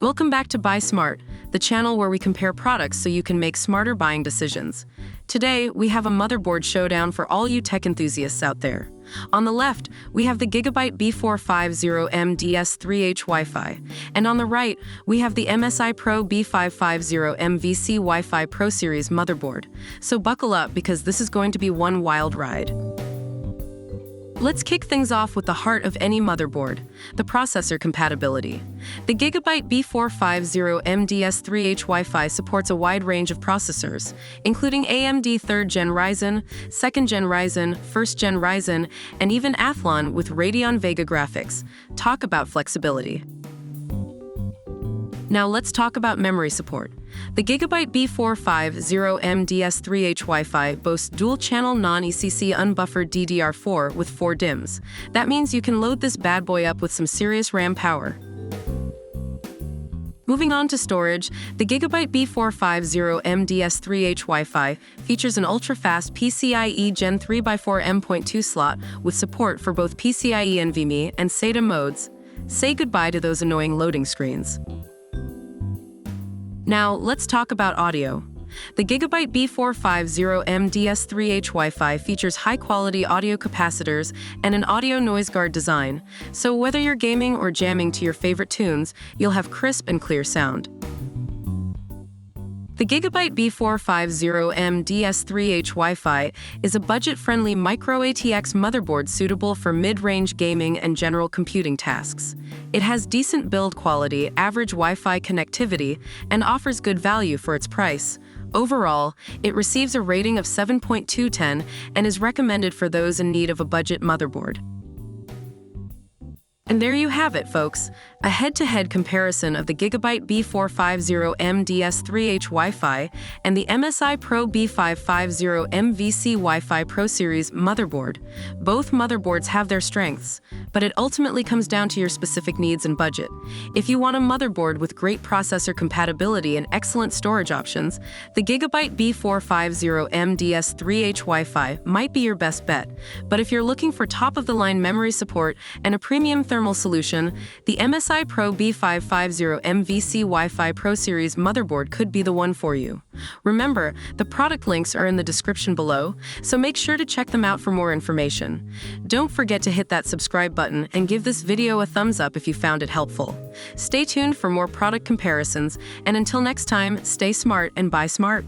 Welcome back to Buy Smart, the channel where we compare products so you can make smarter buying decisions. Today, we have a motherboard showdown for all you tech enthusiasts out there. On the left, we have the Gigabyte B450M DS3H WiFi, and on the right, we have the MSI Pro B550M-VC WiFi ProSeries motherboard. So buckle up because this is going to be one wild ride. Let's kick things off with the heart of any motherboard, the processor compatibility. The Gigabyte B450M DS3H WiFi supports a wide range of processors, including AMD 3rd Gen Ryzen, 2nd Gen Ryzen, 1st Gen Ryzen, and even Athlon with Radeon Vega graphics. Talk about flexibility. Now let's talk about memory support. The Gigabyte B450M DS3H WiFi boasts dual-channel non-ECC unbuffered DDR4 with 4 DIMMs. That means you can load this bad boy up with some serious RAM power. Moving on to storage, the Gigabyte B450M DS3H WiFi features an ultra-fast PCIe Gen 3x4 M.2 slot with support for both PCIe NVMe and SATA modes. Say goodbye to those annoying loading screens. Now, let's talk about audio. The Gigabyte B450M DS3H WiFi features high-quality audio capacitors and an audio noise guard design, so whether you're gaming or jamming to your favorite tunes, you'll have crisp and clear sound. The Gigabyte B450M DS3H WiFi is a budget-friendly micro-ATX motherboard suitable for mid-range gaming and general computing tasks. It has decent build quality, average Wi-Fi connectivity, and offers good value for its price. Overall, it receives a rating of 7.2/10 and is recommended for those in need of a budget motherboard. And there you have it, folks, a head-to-head comparison of the Gigabyte B450M DS3H WiFi and the MSI Pro B550M-VC WiFi ProSeries motherboard. Both motherboards have their strengths, but it ultimately comes down to your specific needs and budget. If you want a motherboard with great processor compatibility and excellent storage options, the Gigabyte B450M DS3H WiFi might be your best bet. But if you're looking for top-of-the-line memory support and a premium thermal solution, the MSI Pro B550M-VC WiFi ProSeries motherboard could be the one for you. Remember, the product links are in the description below, so make sure to check them out for more information. Don't forget to hit that subscribe button and give this video a thumbs up if you found it helpful. Stay tuned for more product comparisons, and until next time, stay smart and buy smart.